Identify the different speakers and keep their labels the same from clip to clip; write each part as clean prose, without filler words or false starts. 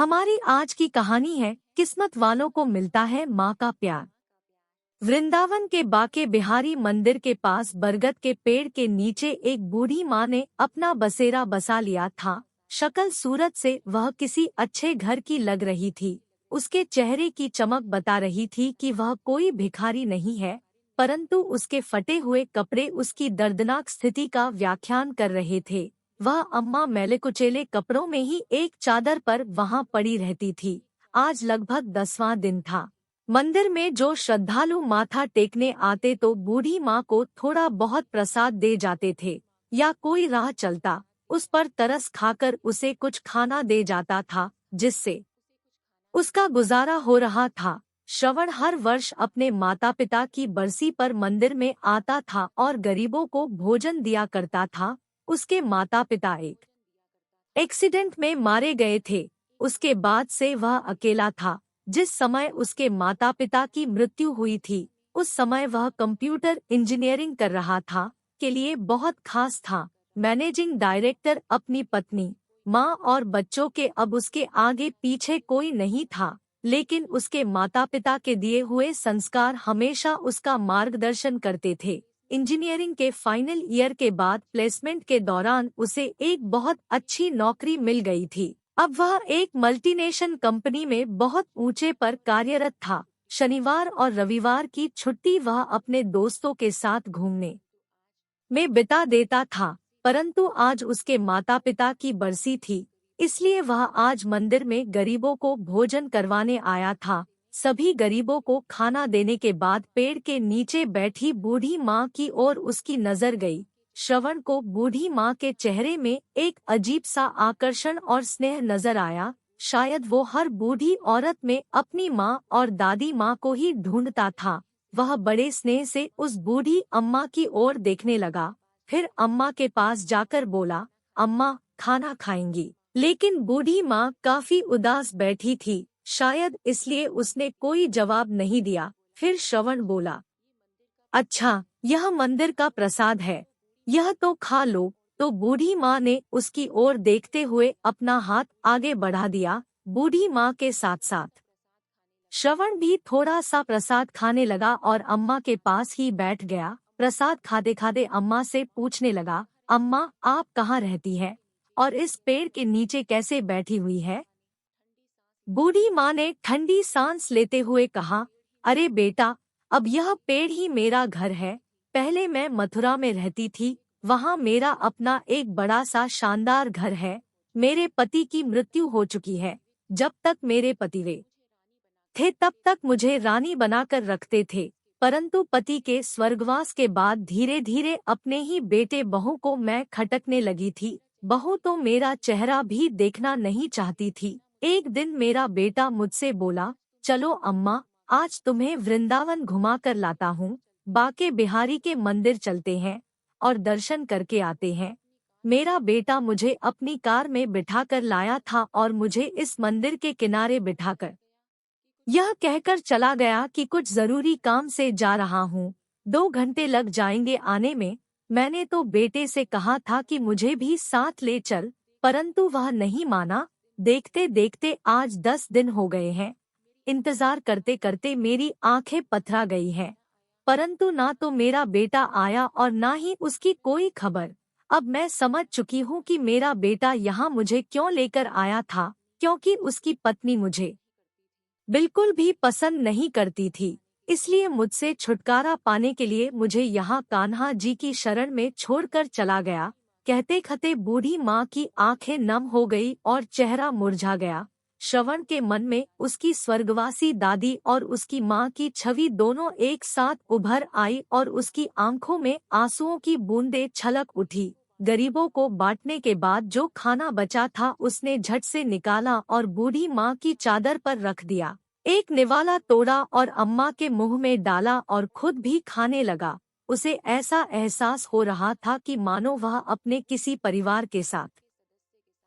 Speaker 1: हमारी आज की कहानी है किस्मत वालों को मिलता है माँ का प्यार। वृंदावन के बाके बिहारी मंदिर के पास बरगद के पेड़ के नीचे एक बूढ़ी माँ ने अपना बसेरा बसा लिया था। शक्ल सूरत से वह किसी अच्छे घर की लग रही थी। उसके चेहरे की चमक बता रही थी कि वह कोई भिखारी नहीं है, परंतु उसके फटे हुए कपड़े उसकी दर्दनाक स्थिति का व्याख्यान कर रहे थे। वह अम्मा मैले कुचेले कपड़ों में ही एक चादर पर वहां पड़ी रहती थी। आज लगभग 10वां दिन था। मंदिर में जो श्रद्धालु माथा टेकने आते तो बूढ़ी माँ को थोड़ा बहुत प्रसाद दे जाते थे, या कोई राह चलता उस पर तरस खाकर उसे कुछ खाना दे जाता था, जिससे उसका गुजारा हो रहा था। श्रवण हर वर्ष अपने माता पिता की बरसी पर मंदिर में आता था और गरीबों को भोजन दिया करता था। उसके माता पिता एक एक्सीडेंट में मारे गए थे। उसके बाद से वह अकेला था। जिस समय उसके माता पिता की मृत्यु हुई थी, उस समय वह कंप्यूटर इंजीनियरिंग कर रहा था, के लिए बहुत खास था। मैनेजिंग डायरेक्टर, अपनी पत्नी, माँ और बच्चों के अब उसके आगे पीछे कोई नहीं था, लेकिन उसके माता पिता के दिए हुए संस्कार हमेशा उसका मार्गदर्शन करते थे। इंजीनियरिंग के फाइनल ईयर के बाद प्लेसमेंट के दौरान उसे एक बहुत अच्छी नौकरी मिल गई थी। अब वह एक मल्टीनेशनल कंपनी में बहुत ऊंचे पर कार्यरत था। शनिवार और रविवार की छुट्टी वह अपने दोस्तों के साथ घूमने में बिता देता था, परंतु आज उसके माता पिता की बरसी थी, इसलिए वह आज मंदिर में गरीबों को भोजन करवाने आया था। सभी गरीबों को खाना देने के बाद पेड़ के नीचे बैठी बूढ़ी माँ की ओर उसकी नजर गई। श्रवण को बूढ़ी माँ के चेहरे में एक अजीब सा आकर्षण और स्नेह नजर आया। शायद वो हर बूढ़ी औरत में अपनी माँ और दादी माँ को ही ढूंढता था। वह बड़े स्नेह से उस बूढ़ी अम्मा की ओर देखने लगा, फिर अम्मा के पास जाकर बोला, अम्मा, खाना खाएंगी? लेकिन बूढ़ी माँ काफी उदास बैठी थी, शायद इसलिए उसने कोई जवाब नहीं दिया। फिर श्रवण बोला, अच्छा, यह मंदिर का प्रसाद है, यह तो खा लो। तो बूढ़ी माँ ने उसकी ओर देखते हुए अपना हाथ आगे बढ़ा दिया। बूढ़ी माँ के साथ साथ श्रवण भी थोड़ा सा प्रसाद खाने लगा और अम्मा के पास ही बैठ गया। प्रसाद खाते खाते अम्मा से पूछने लगा, अम्मा, आप कहाँ रहती है और इस पेड़ के नीचे कैसे बैठी हुई है? बूढ़ी माँ ने ठंडी सांस लेते हुए कहा, अरे बेटा, अब यह पेड़ ही मेरा घर है। पहले मैं मथुरा में रहती थी, वहाँ मेरा अपना एक बड़ा सा शानदार घर है। मेरे पति की मृत्यु हो चुकी है। जब तक मेरे पति वे थे तब तक मुझे रानी बनाकर रखते थे, परंतु पति के स्वर्गवास के बाद धीरे धीरे अपने ही बेटे बहू को मैं खटकने लगी थी। बहू तो मेरा चेहरा भी देखना नहीं चाहती थी। एक दिन मेरा बेटा मुझसे बोला, चलो अम्मा, आज तुम्हें वृंदावन घुमा कर लाता हूँ। बाके बिहारी के मंदिर चलते हैं और दर्शन करके आते हैं। मेरा बेटा मुझे अपनी कार में बिठाकर लाया था और मुझे इस मंदिर के किनारे बिठाकर यह कहकर चला गया कि कुछ जरूरी काम से जा रहा हूँ, 2 घंटे लग जाएंगे आने में। मैंने तो बेटे से कहा था कि मुझे भी साथ ले चल, परंतु वह नहीं माना। देखते देखते आज 10 दिन हो गए हैं। इंतजार करते करते मेरी आंखें पथरा गई हैं, परंतु ना तो मेरा बेटा आया और ना ही उसकी कोई खबर। अब मैं समझ चुकी हूँ कि मेरा बेटा यहाँ मुझे क्यों लेकर आया था, क्योंकि उसकी पत्नी मुझे बिल्कुल भी पसंद नहीं करती थी। इसलिए मुझसे छुटकारा पाने के लिए मुझे यहाँ कान्हा जी की शरण में छोड़कर चला गया। कहते कहते बूढ़ी माँ की आंखें नम हो गई और चेहरा मुरझा गया। श्रवण के मन में उसकी स्वर्गवासी दादी और उसकी माँ की छवि दोनों एक साथ उभर आई और उसकी आंखों में आंसुओं की बूंदें छलक उठी। गरीबों को बांटने के बाद जो खाना बचा था उसने झट से निकाला और बूढ़ी माँ की चादर पर रख दिया। एक निवाला तोड़ा और अम्मा के मुंह में डाला और खुद भी खाने लगा। उसे ऐसा एहसास हो रहा था कि मानो वह अपने किसी परिवार के साथ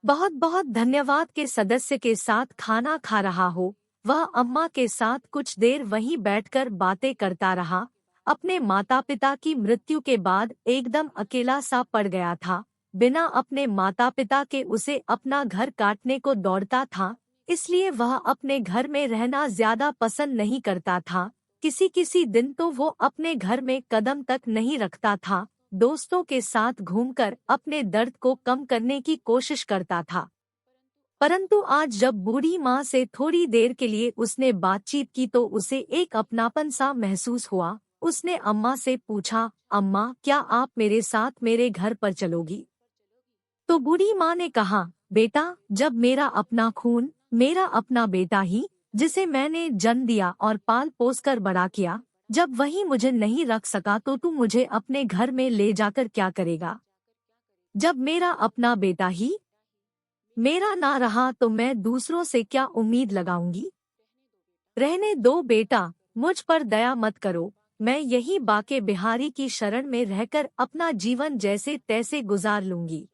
Speaker 1: बहुत बहुत धन्यवाद के सदस्य के साथ खाना खा रहा हो। वह अम्मा के साथ कुछ देर वहीं बैठकर बातें करता रहा। अपने माता पिता की मृत्यु के बाद एकदम अकेला सा पड़ गया था। बिना अपने माता पिता के उसे अपना घर काटने को दौड़ता था। इसलिए वह अपने घर में रहना ज्यादा पसंद नहीं करता था। किसी किसी दिन तो वो अपने घर में कदम तक नहीं रखता था। दोस्तों के साथ घूमकर अपने दर्द को कम करने की कोशिश करता था। परंतु आज जब बूढ़ी माँ से थोड़ी देर के लिए उसने बातचीत की तो उसे एक अपनापन सा महसूस हुआ। उसने अम्मा से पूछा, अम्मा क्या आप मेरे साथ मेरे घर पर चलोगी? तो बूढ़ी माँ ने कहा, बेटा जब मेरा अपना खून, मेरा अपना बेटा ही, जिसे मैंने जन्म दिया और पाल पोस कर बड़ा किया, जब वही मुझे नहीं रख सका तो तू मुझे अपने घर में ले जाकर क्या करेगा? जब मेरा अपना बेटा ही मेरा ना रहा तो मैं दूसरों से क्या उम्मीद लगाऊंगी? रहने दो बेटा, मुझ पर दया मत करो। मैं यही बाके बिहारी की शरण में रहकर अपना जीवन जैसे तैसे गुजार लूंगी।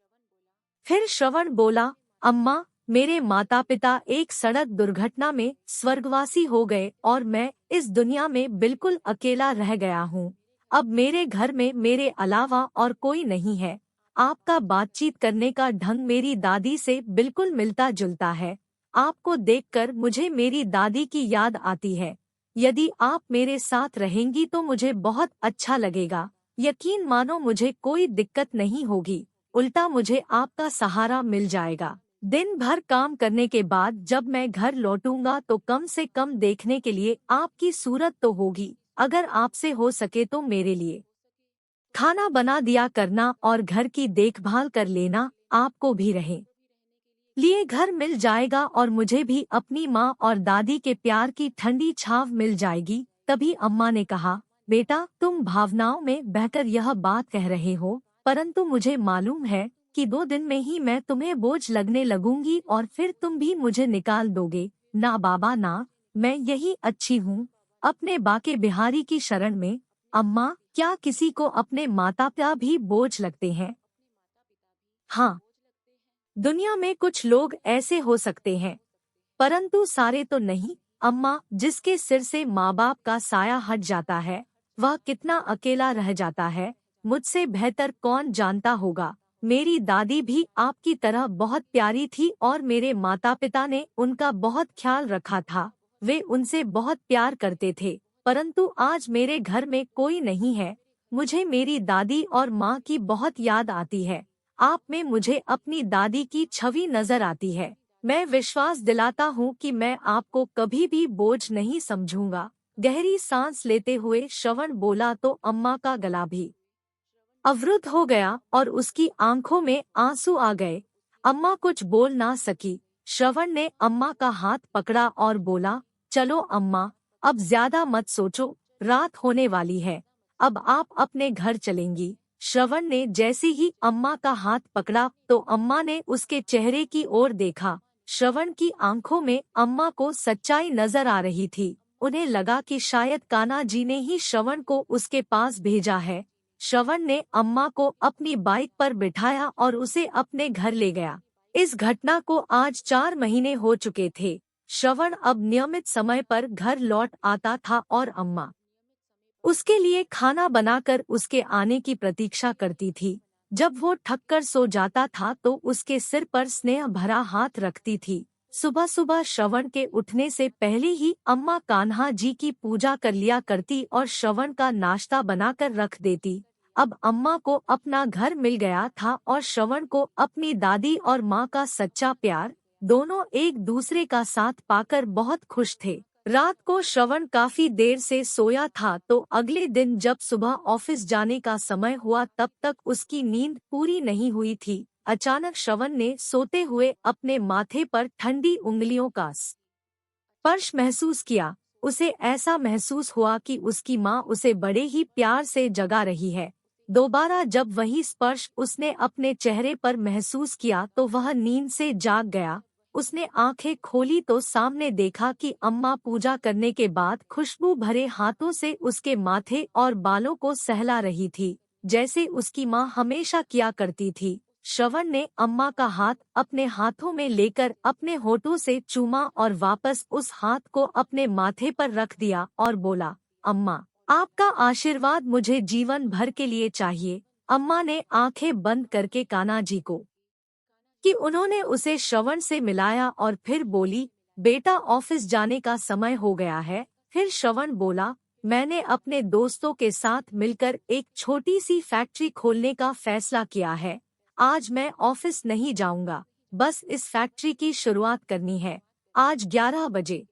Speaker 1: फिर श्रवण बोला, अम्मा मेरे माता पिता एक सड़क दुर्घटना में स्वर्गवासी हो गए और मैं इस दुनिया में बिल्कुल अकेला रह गया हूँ। अब मेरे घर में मेरे अलावा और कोई नहीं है। आपका बातचीत करने का ढंग मेरी दादी से बिल्कुल मिलता जुलता है। आपको देखकर मुझे मेरी दादी की याद आती है। यदि आप मेरे साथ रहेंगी तो मुझे बहुत अच्छा लगेगा। यकीन मानो मुझे कोई दिक्कत नहीं होगी, उल्टा मुझे आपका सहारा मिल जाएगा। दिन भर काम करने के बाद जब मैं घर लौटूंगा तो कम से कम देखने के लिए आपकी सूरत तो होगी। अगर आपसे हो सके तो मेरे लिए खाना बना दिया करना और घर की देखभाल कर लेना। आपको भी रहे लिए घर मिल जाएगा और मुझे भी अपनी माँ और दादी के प्यार की ठंडी छांव मिल जाएगी। तभी अम्मा ने कहा, बेटा तुम भावनाओं में बहकर यह बात कह रहे हो, परंतु मुझे मालूम है कि 2 दिन में ही मैं तुम्हें बोझ लगने लगूंगी और फिर तुम भी मुझे निकाल दोगे। ना बाबा ना, मैं यही अच्छी हूँ, अपने बाके बिहारी की शरण में। अम्मा क्या किसी को अपने माता पिता भी बोझ लगते हैं? हाँ, दुनिया में कुछ लोग ऐसे हो सकते हैं, परंतु सारे तो नहीं। अम्मा जिसके सिर से माँ बाप का साया हट जाता है वह कितना अकेला रह जाता है, मुझसे बेहतर कौन जानता होगा। मेरी दादी भी आपकी तरह बहुत प्यारी थी और मेरे माता पिता ने उनका बहुत ख्याल रखा था। वे उनसे बहुत प्यार करते थे, परंतु आज मेरे घर में कोई नहीं है। मुझे मेरी दादी और माँ की बहुत याद आती है। आप में मुझे अपनी दादी की छवि नजर आती है। मैं विश्वास दिलाता हूँ कि मैं आपको कभी भी बोझ नहीं समझूंगा। गहरी सांस लेते हुए श्रवण बोला तो अम्मा का गला भी अवरुद्ध हो गया और उसकी आंखों में आंसू आ गए। अम्मा कुछ बोल ना सकी। श्रवण ने अम्मा का हाथ पकड़ा और बोला, चलो अम्मा, अब ज्यादा मत सोचो, रात होने वाली है, अब आप अपने घर चलेंगी। श्रवण ने जैसे ही अम्मा का हाथ पकड़ा तो अम्मा ने उसके चेहरे की ओर देखा। श्रवण की आंखों में अम्मा को सच्चाई नजर आ रही थी। उन्हें लगा कि शायद कान्हा जी ने ही श्रवण को उसके पास भेजा है। श्रवण ने अम्मा को अपनी बाइक पर बिठाया और उसे अपने घर ले गया। इस घटना को आज 4 महीने हो चुके थे। श्रवण अब नियमित समय पर घर लौट आता था और अम्मा उसके लिए खाना बनाकर उसके आने की प्रतीक्षा करती थी। जब वो थककर सो जाता था तो उसके सिर पर स्नेह भरा हाथ रखती थी। सुबह सुबह श्रवण के उठने से पहले ही अम्मा कान्हा जी की पूजा कर लिया करती और श्रवण का नाश्ता बनाकर रख देती। अब अम्मा को अपना घर मिल गया था और श्रवण को अपनी दादी और माँ का सच्चा प्यार, दोनों एक दूसरे का साथ पाकर बहुत खुश थे। रात को श्रवण काफी देर से सोया था तो अगले दिन जब सुबह ऑफिस जाने का समय हुआ तब तक उसकी नींद पूरी नहीं हुई थी। अचानक श्रवण ने सोते हुए अपने माथे पर ठंडी उंगलियों का स्पर्श महसूस किया। उसे ऐसा महसूस हुआ कि उसकी माँ उसे बड़े ही प्यार से जगा रही है। दोबारा जब वही स्पर्श उसने अपने चेहरे पर महसूस किया तो वह नींद से जाग गया। उसने आंखें खोली तो सामने देखा कि अम्मा पूजा करने के बाद खुशबू भरे हाथों से उसके माथे और बालों को सहला रही थी, जैसे उसकी माँ हमेशा किया करती थी। श्रवण ने अम्मा का हाथ अपने हाथों में लेकर अपने होठों से चूमा और वापस उस हाथ को अपने माथे पर रख दिया और बोला, अम्मा आपका आशीर्वाद मुझे जीवन भर के लिए चाहिए। अम्मा ने आंखें बंद करके कान्हा जी को कि उन्होंने उसे श्रवण से मिलाया और फिर बोली, बेटा ऑफिस जाने का समय हो गया है। फिर श्रवण बोला, मैंने अपने दोस्तों के साथ मिलकर एक छोटी सी फैक्ट्री खोलने का फैसला किया है। आज मैं ऑफिस नहीं जाऊंगा, बस इस फैक्ट्री की शुरुआत करनी है। आज 11 बजे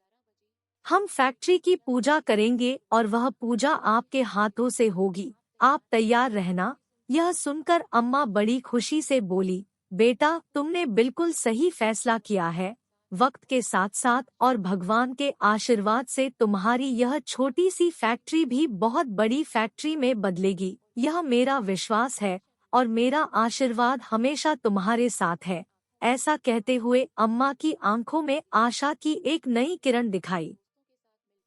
Speaker 1: हम फैक्ट्री की पूजा करेंगे और वह पूजा आपके हाथों से होगी। आप तैयार रहना। यह सुनकर अम्मा बड़ी खुशी से बोली, बेटा तुमने बिल्कुल सही फैसला किया है। वक्त के साथ साथ और भगवान के आशीर्वाद से तुम्हारी यह छोटी सी फैक्ट्री भी बहुत बड़ी फैक्ट्री में बदलेगी। यह मेरा विश्वास है और मेरा आशीर्वाद हमेशा तुम्हारे साथ है। ऐसा कहते हुए अम्मा की आंखों में आशा की एक नई किरण दिखाई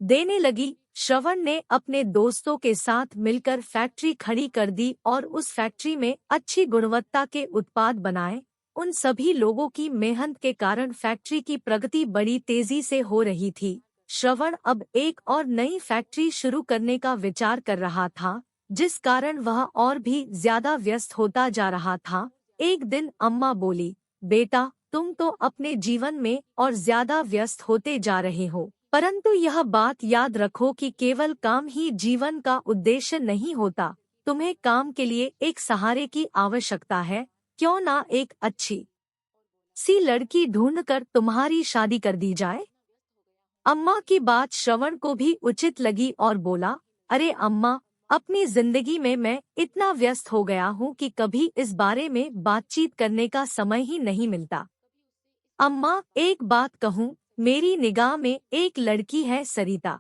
Speaker 1: देने लगी। श्रवण ने अपने दोस्तों के साथ मिलकर फैक्ट्री खड़ी कर दी और उस फैक्ट्री में अच्छी गुणवत्ता के उत्पाद बनाए। उन सभी लोगों की मेहनत के कारण फैक्ट्री की प्रगति बड़ी तेजी से हो रही थी। श्रवण अब एक और नई फैक्ट्री शुरू करने का विचार कर रहा था, जिस कारण वह और भी ज्यादा व्यस्त होता जा रहा था। एक दिन अम्मा बोली, बेटा तुम तो अपने जीवन में और ज्यादा व्यस्त होते जा रहे हो, परंतु यह बात याद रखो कि केवल काम ही जीवन का उद्देश्य नहीं होता। तुम्हें काम के लिए एक सहारे की आवश्यकता है। क्यों ना एक अच्छी सी लड़की ढूंढकर तुम्हारी शादी कर दी जाए। अम्मा की बात श्रवण को भी उचित लगी और बोला, अरे अम्मा, अपनी जिंदगी में मैं इतना व्यस्त हो गया हूँ कि कभी इस बारे में बातचीत करने का समय ही नहीं मिलता। अम्मा एक बात कहूँ, मेरी निगाह में एक लड़की है सरिता,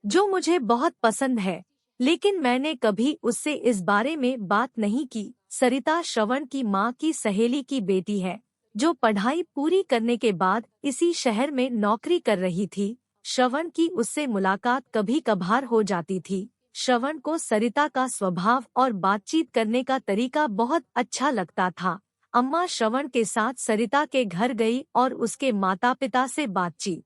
Speaker 1: जो मुझे बहुत पसंद है, लेकिन मैंने कभी उससे इस बारे में बात नहीं की। सरिता श्रवण की माँ की सहेली की बेटी है, जो पढ़ाई पूरी करने के बाद इसी शहर में नौकरी कर रही थी। श्रवण की उससे मुलाकात कभी कभार हो जाती थी। श्रवण को सरिता का स्वभाव और बातचीत करने का तरीका बहुत अच्छा लगता था। अम्मा श्रवण के साथ सरिता के घर गई और उसके माता पिता से बातचीत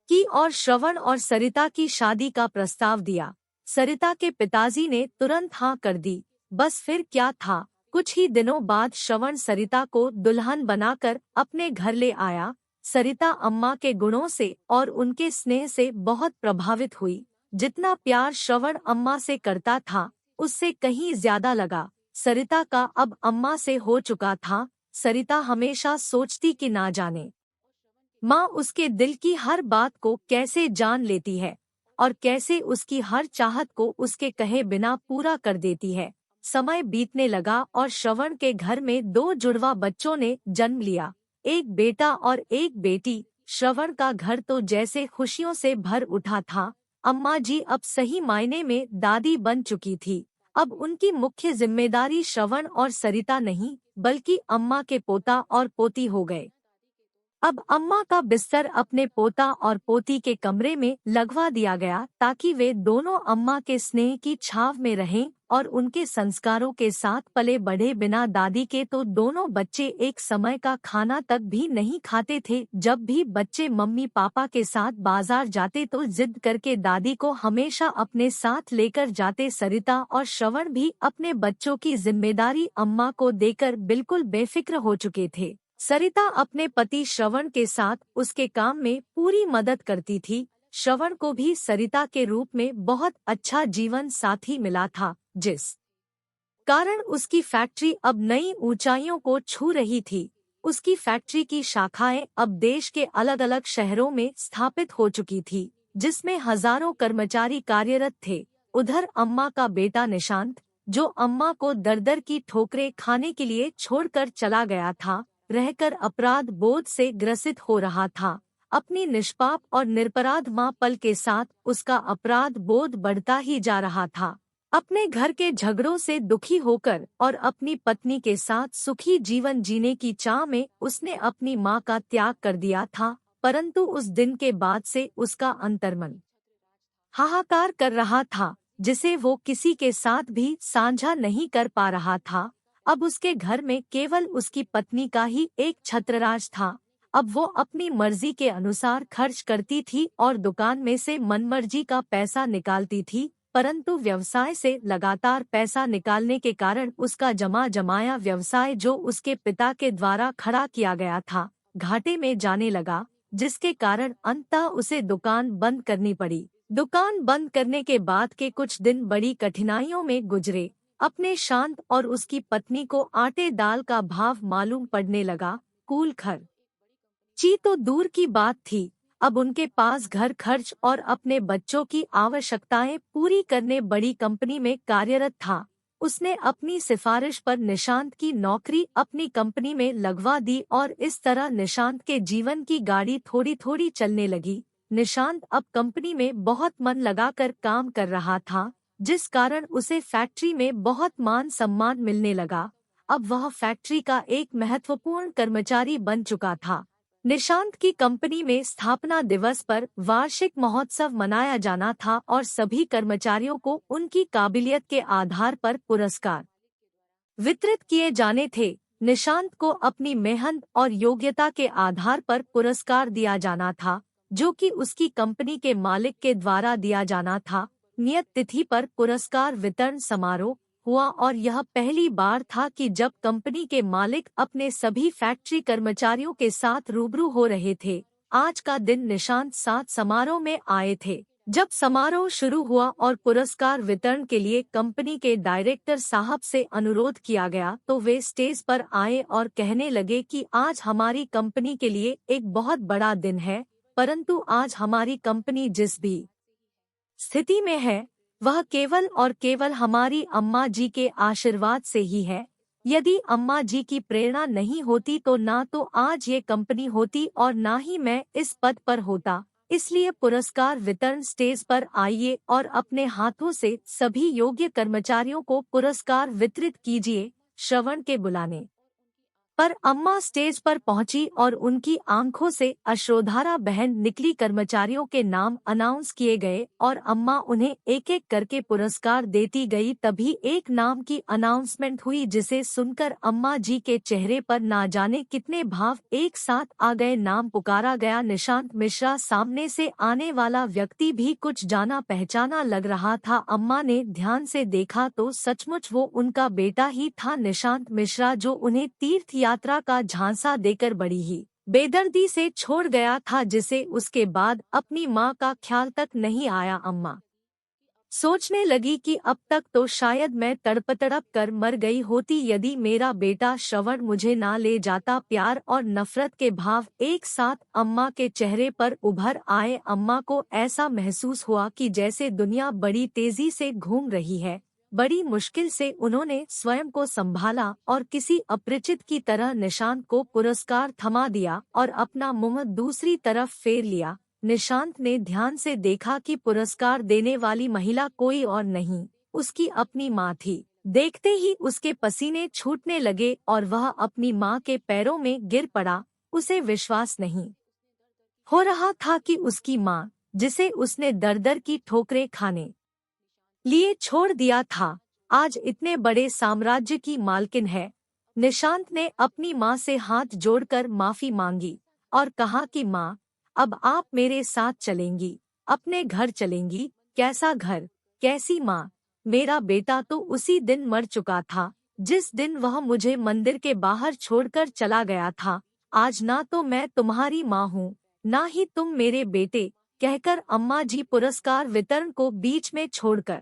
Speaker 1: की और श्रवण और सरिता की शादी का प्रस्ताव दिया। सरिता के पिताजी ने तुरंत हाँ कर दी। बस फिर क्या था, कुछ ही दिनों बाद श्रवण सरिता को दुल्हन बनाकर अपने घर ले आया। सरिता अम्मा के गुणों से और उनके स्नेह से बहुत प्रभावित हुई। जितना प्यार श्रवण अम्मा से करता था, उससे कहीं ज्यादा लगा। सरिता का अब अम्मा से हो चुका था। सरिता हमेशा सोचती कि ना जाने माँ उसके दिल की हर बात को कैसे जान लेती है और कैसे उसकी हर चाहत को उसके कहे बिना पूरा कर देती है। समय बीतने लगा और श्रवण के घर में 2 जुड़वा बच्चों ने जन्म लिया, एक बेटा और एक बेटी। श्रवण का घर तो जैसे खुशियों से भर उठा था। अम्मा जी अब सही मायने में दादी बन चुकी थी। अब उनकी मुख्य जिम्मेदारी श्रवण और सरिता नहीं, बल्कि अम्मा के पोता और पोती हो गए। अब अम्मा का बिस्तर अपने पोता और पोती के कमरे में लगवा दिया गया, ताकि वे दोनों अम्मा के स्नेह की छाव में रहें और उनके संस्कारों के साथ पले बढ़े। बिना दादी के तो दोनों बच्चे एक समय का खाना तक भी नहीं खाते थे। जब भी बच्चे मम्मी पापा के साथ बाजार जाते तो जिद करके दादी को हमेशा अपने साथ लेकर जाते। सरिता और श्रवण भी अपने बच्चों की जिम्मेदारी अम्मा को देकर बिल्कुल बेफिक्र हो चुके थे। सरिता अपने पति श्रवण के साथ उसके काम में पूरी मदद करती थी। श्रवण को भी सरिता के रूप में बहुत अच्छा जीवन साथी मिला था, जिस कारण उसकी फैक्ट्री अब नई ऊंचाइयों को छू रही थी। उसकी फैक्ट्री की शाखाएं अब देश के अलग अलग शहरों में स्थापित हो चुकी थी, जिसमें हजारों कर्मचारी कार्यरत थे। उधर अम्मा का बेटा निशांत, जो अम्मा को दर दर की ठोकरें खाने के लिए छोड़कर चला गया था, रहकर अपराध बोध से ग्रसित हो रहा था। अपनी निष्पाप और निरपराध माँ पल के साथ उसका अपराध बोध बढ़ता ही जा रहा था। अपने घर के झगड़ों से दुखी होकर और अपनी पत्नी के साथ सुखी जीवन जीने की चाह में उसने अपनी माँ का त्याग कर दिया था, परंतु उस दिन के बाद से उसका अंतर्मन हाहाकार कर रहा था, जिसे वो किसी के साथ भी साझा नहीं कर पा रहा था। अब उसके घर में केवल उसकी पत्नी का ही एक छत्रराज था। अब वो अपनी मर्जी के अनुसार खर्च करती थी और दुकान में से मनमर्जी का पैसा निकालती थी, परंतु व्यवसाय से लगातार पैसा निकालने के कारण उसका जमा जमाया व्यवसाय, जो उसके पिता के द्वारा खड़ा किया गया था, घाटे में जाने लगा। जिसके कारण अंततः उसे दुकान बंद करनी पड़ी। दुकान बंद करने के बाद के कुछ दिन बड़ी कठिनाइयों में गुजरे। अपने शांत और उसकी पत्नी को आटे दाल का भाव मालूम पड़ने लगा। कूल खर्ची तो दूर की बात थी, अब उनके पास घर खर्च और अपने बच्चों की आवश्यकताएं पूरी करने बड़ी कंपनी में कार्यरत था। उसने अपनी सिफारिश पर निशांत की नौकरी अपनी कंपनी में लगवा दी और इस तरह निशांत के जीवन की गाड़ी थोड़ी थोड़ी चलने लगी। निशांत अब कंपनी में बहुत मन लगाकर काम कर रहा था, जिस कारण उसे फैक्ट्री में बहुत मान सम्मान मिलने लगा। अब वह फैक्ट्री का एक महत्वपूर्ण कर्मचारी बन चुका था। निशांत की कंपनी में स्थापना दिवस पर वार्षिक महोत्सव मनाया जाना था और सभी कर्मचारियों को उनकी काबिलियत के आधार पर पुरस्कार वितरित किए जाने थे। निशांत को अपनी मेहनत और योग्यता के आधार पर पुरस्कार दिया जाना था, जो कि उसकी कंपनी के मालिक के द्वारा दिया जाना था। नियत तिथि पर पुरस्कार वितरण समारोह हुआ और यह पहली बार था कि जब कंपनी के मालिक अपने सभी फैक्ट्री कर्मचारियों के साथ रूबरू हो रहे थे। आज का दिन निशांत साथ समारोह में आए थे। जब समारोह शुरू हुआ और पुरस्कार वितरण के लिए कंपनी के डायरेक्टर साहब से अनुरोध किया गया, तो वे स्टेज पर आए और कहने लगे कि आज हमारी कंपनी के लिए एक बहुत बड़ा दिन है, परंतु आज हमारी कंपनी जिस भी स्थिति में है वह केवल और केवल हमारी अम्मा जी के आशीर्वाद से ही है। यदि अम्मा जी की प्रेरणा नहीं होती तो ना तो आज ये कंपनी होती और ना ही मैं इस पद पर होता। इसलिए पुरस्कार वितरण स्टेज पर आइए और अपने हाथों से सभी योग्य कर्मचारियों को पुरस्कार वितरित कीजिए। श्रवण के बुलाने पर अम्मा स्टेज पर पहुंची और उनकी आंखों से अश्रुधारा बहन निकली। कर्मचारियों के नाम अनाउंस किए गए और अम्मा उन्हें एक एक करके पुरस्कार देती गई। तभी एक नाम की अनाउंसमेंट हुई, जिसे सुनकर अम्मा जी के चेहरे पर ना जाने कितने भाव एक साथ आ गए। नाम पुकारा गया निशांत मिश्रा। सामने से आने वाला व्यक्ति भी कुछ जाना पहचाना लग रहा था। अम्मा ने ध्यान से देखा तो सचमुच वो उनका बेटा ही था, निशांत मिश्रा, जो उन्हें तीर्थ यात्रा का झांसा देकर बड़ी ही बेदर्दी से छोड़ गया था, जिसे उसके बाद अपनी मां का ख्याल तक नहीं आया। अम्मा सोचने लगी कि अब तक तो शायद मैं तड़प कर मर गई होती यदि मेरा बेटा श्रवण मुझे ना ले जाता। प्यार और नफरत के भाव एक साथ अम्मा के चेहरे पर उभर आए। अम्मा को ऐसा महसूस हुआ कि जैसे दुनिया बड़ी तेजी से घूम रही है। बड़ी मुश्किल से उन्होंने स्वयं को संभाला और किसी अपरिचित की तरह निशांत को पुरस्कार थमा दिया और अपना मुंह दूसरी तरफ फेर लिया। निशांत ने ध्यान से देखा कि पुरस्कार देने वाली महिला कोई और नहीं, उसकी अपनी माँ थी। देखते ही उसके पसीने छूटने लगे और वह अपनी माँ के पैरों में गिर पड़ा। उसे विश्वास नहीं हो रहा था कि उसकी माँ, जिसे उसने दर-दर की ठोकरें खाने लिए छोड़ दिया था, आज इतने बड़े साम्राज्य की मालकिन है। निशांत ने अपनी माँ से हाथ जोड़कर माफी मांगी और कहा कि माँ, अब आप मेरे साथ चलेंगी, अपने घर चलेंगी। कैसा घर, कैसी माँ? मेरा बेटा तो उसी दिन मर चुका था, जिस दिन वह मुझे मंदिर के बाहर छोड़कर चला गया था। आज ना तो मैं तुम्हारी माँ हूँ, ना ही तुम मेरे बेटे, कहकर अम्मा जी पुरस्कार वितरण को बीच में छोड़कर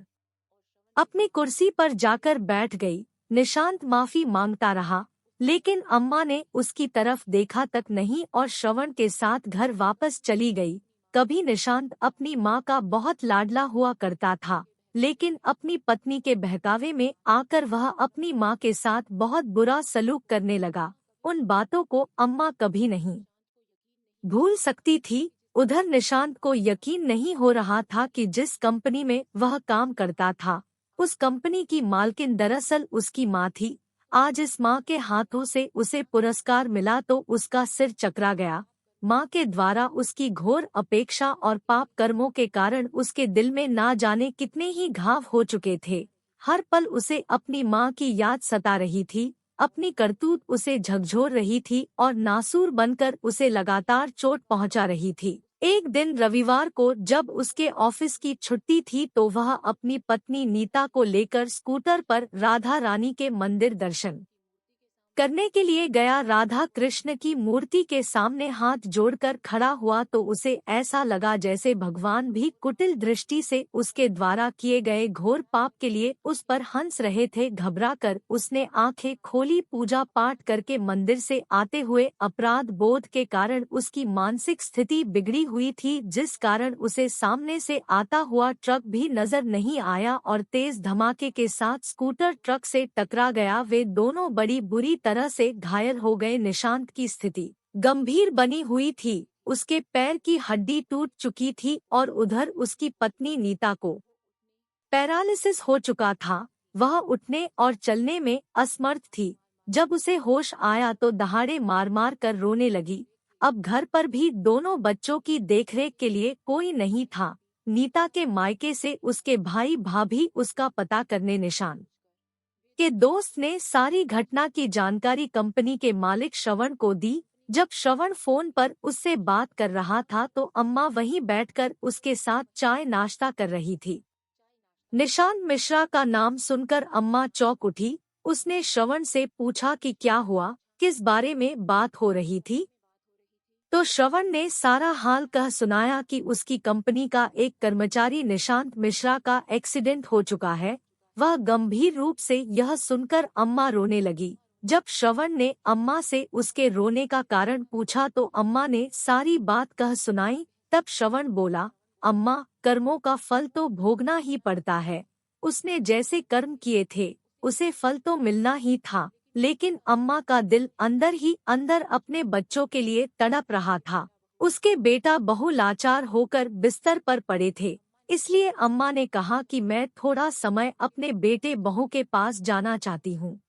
Speaker 1: अपनी कुर्सी पर जाकर बैठ गई। निशांत माफी मांगता रहा, लेकिन अम्मा ने उसकी तरफ देखा तक नहीं और श्रवण के साथ घर वापस चली गई। कभी निशांत अपनी माँ का बहुत लाडला हुआ करता था, लेकिन अपनी पत्नी के बहकावे में आकर वह अपनी माँ के साथ बहुत बुरा सलूक करने लगा। उन बातों को अम्मा कभी नहीं भूल सकती थी। उधर निशांत को यकीन नहीं हो रहा था कि जिस कंपनी में वह काम करता था, उस कंपनी की मालकिन दरअसल उसकी माँ थी। आज इस माँ के हाथों से उसे पुरस्कार मिला तो उसका सिर चकरा गया। माँ के द्वारा उसकी घोर अपेक्षा और पाप कर्मों के कारण उसके दिल में ना जाने कितने ही घाव हो चुके थे। हर पल उसे अपनी माँ की याद सता रही थी। अपनी करतूत उसे झकझोर रही थी और नासूर बनकर उसे लगातार चोट पहुँचा रही थी। एक दिन रविवार को जब उसके ऑफिस की छुट्टी थी तो वह अपनी पत्नी नीता को लेकर स्कूटर पर राधा रानी के मंदिर दर्शन करने के लिए गया। राधा कृष्ण की मूर्ति के सामने हाथ जोड़कर खड़ा हुआ तो उसे ऐसा लगा जैसे भगवान भी कुटिल दृष्टि से उसके द्वारा किए गए घोर पाप के लिए उस पर हंस रहे थे। घबराकर उसने आंखें खोली। पूजा पाठ करके मंदिर से आते हुए अपराध बोध के कारण उसकी मानसिक स्थिति बिगड़ी हुई थी, जिस कारण उसे सामने से आता हुआ ट्रक भी नजर नहीं आया और तेज धमाके के साथ स्कूटर ट्रक से टकरा गया। वे दोनों बड़ी बुरी तरह से घायल हो गए। निशांत की स्थिति गंभीर बनी हुई थी। उसके पैर की हड्डी टूट चुकी थी और उधर उसकी पत्नी नीता को पैरालिसिस हो चुका था। वह उठने और चलने में असमर्थ थी। जब उसे होश आया तो दहाड़े मार मार कर रोने लगी। अब घर पर भी दोनों बच्चों की देखरेख के लिए कोई नहीं था। नीता के मायके से उसके भाई भाभी उसका पता करने निशांत के दोस्त ने सारी घटना की जानकारी कंपनी के मालिक श्रवण को दी। जब श्रवण फोन पर उससे बात कर रहा था तो अम्मा वहीं बैठकर उसके साथ चाय नाश्ता कर रही थी। निशांत मिश्रा का नाम सुनकर अम्मा चौंक उठी। उसने श्रवण से पूछा कि क्या हुआ, किस बारे में बात हो रही थी। तो श्रवण ने सारा हाल कह सुनाया कि उसकी कंपनी का एक कर्मचारी निशांत मिश्रा का एक्सीडेंट हो चुका है। वह गंभीर रूप से यह सुनकर अम्मा रोने लगी। जब श्रवण ने अम्मा से उसके रोने का कारण पूछा तो अम्मा ने सारी बात कह सुनाई। तब श्रवण बोला, अम्मा, कर्मों का फल तो भोगना ही पड़ता है। उसने जैसे कर्म किए थे उसे फल तो मिलना ही था। लेकिन अम्मा का दिल अंदर ही अंदर अपने बच्चों के लिए तड़प रहा था। उसके बेटा बहू लाचार होकर बिस्तर पर पड़े थे। इसलिए अम्मा ने कहा कि मैं थोड़ा समय अपने बेटे बहू के पास जाना चाहती हूँ।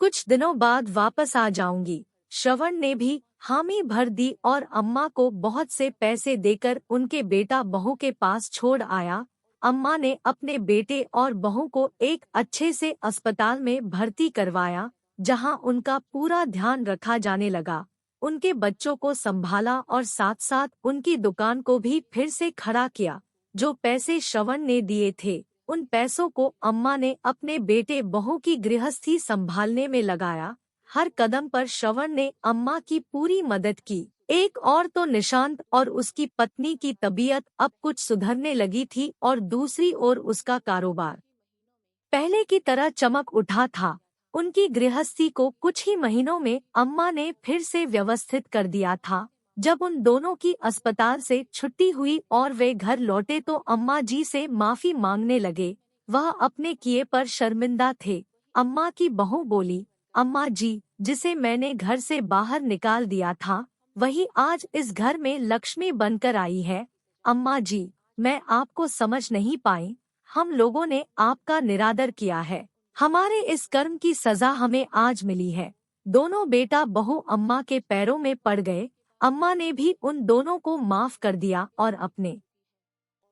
Speaker 1: कुछ दिनों बाद वापस आ जाऊंगी। श्रवण ने भी हामी भर दी और अम्मा को बहुत से पैसे देकर उनके बेटा बहू के पास छोड़ आया। अम्मा ने अपने बेटे और बहू को एक अच्छे से अस्पताल में भर्ती करवाया, जहां उनका पूरा ध्यान रखा जाने लगा। उनके बच्चों को संभाला और साथ साथ उनकी दुकान को भी फिर से खड़ा किया। जो पैसे श्रवण ने दिए थे उन पैसों को अम्मा ने अपने बेटे बहू की गृहस्थी संभालने में लगाया। हर कदम पर श्रवण ने अम्मा की पूरी मदद की। एक और तो निशांत और उसकी पत्नी की तबीयत अब कुछ सुधरने लगी थी और दूसरी ओर उसका कारोबार पहले की तरह चमक उठा था। उनकी गृहस्थी को कुछ ही महीनों में अम्मा ने फिर से व्यवस्थित कर दिया था। जब उन दोनों की अस्पताल से छुट्टी हुई और वे घर लौटे तो अम्मा जी से माफी मांगने लगे। वह अपने किए पर शर्मिंदा थे। अम्मा की बहू बोली, अम्मा जी, जिसे मैंने घर से बाहर निकाल दिया था वही आज इस घर में लक्ष्मी बनकर आई है। अम्मा जी, मैं आपको समझ नहीं पाई। हम लोगों ने आपका निरादर किया है। हमारे इस कर्म की सजा हमें आज मिली है। दोनों बेटा बहू अम्मा के पैरों में पड़ गए। अम्मा ने भी उन दोनों को माफ कर दिया और अपने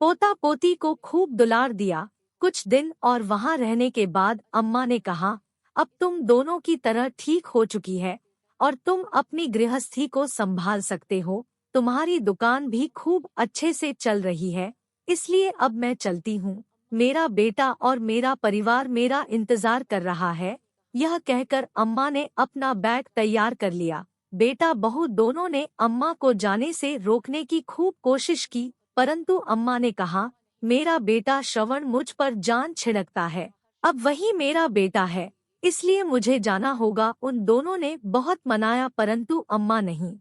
Speaker 1: पोता पोती को खूब दुलार दिया। कुछ दिन और वहां रहने के बाद अम्मा ने कहा, अब तुम दोनों की तरह ठीक हो चुकी है और तुम अपनी गृहस्थी को संभाल सकते हो। तुम्हारी दुकान भी खूब अच्छे से चल रही है, इसलिए अब मैं चलती हूँ। मेरा बेटा और मेरा परिवार मेरा इंतजार कर रहा है। यह कहकर अम्मा ने अपना बैग तैयार कर लिया। बेटा बहू दोनों ने अम्मा को जाने से रोकने की खूब कोशिश की, परंतु अम्मा ने कहा, मेरा बेटा श्रवण मुझ पर जान छिड़कता है। अब वही मेरा बेटा है, इसलिए मुझे जाना होगा। उन दोनों ने बहुत मनाया परंतु अम्मा नहीं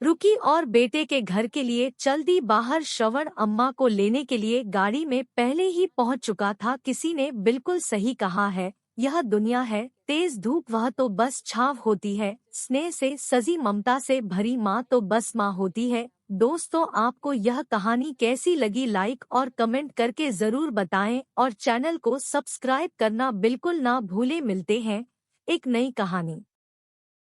Speaker 1: रुकी और बेटे के घर के लिए चल दी बाहर। श्रवण अम्मा को लेने के लिए गाड़ी में पहले ही पहुंच चुका था। किसी ने बिल्कुल सही कहा है, यह दुनिया है तेज धूप, वह तो बस छाव होती है। स्नेह से सजी ममता से भरी माँ तो बस माँ होती है। दोस्तों, आपको यह कहानी कैसी लगी लाइक और कमेंट करके जरूर बताएं और चैनल को सब्सक्राइब करना बिल्कुल ना भूले। मिलते हैं एक नई कहानी।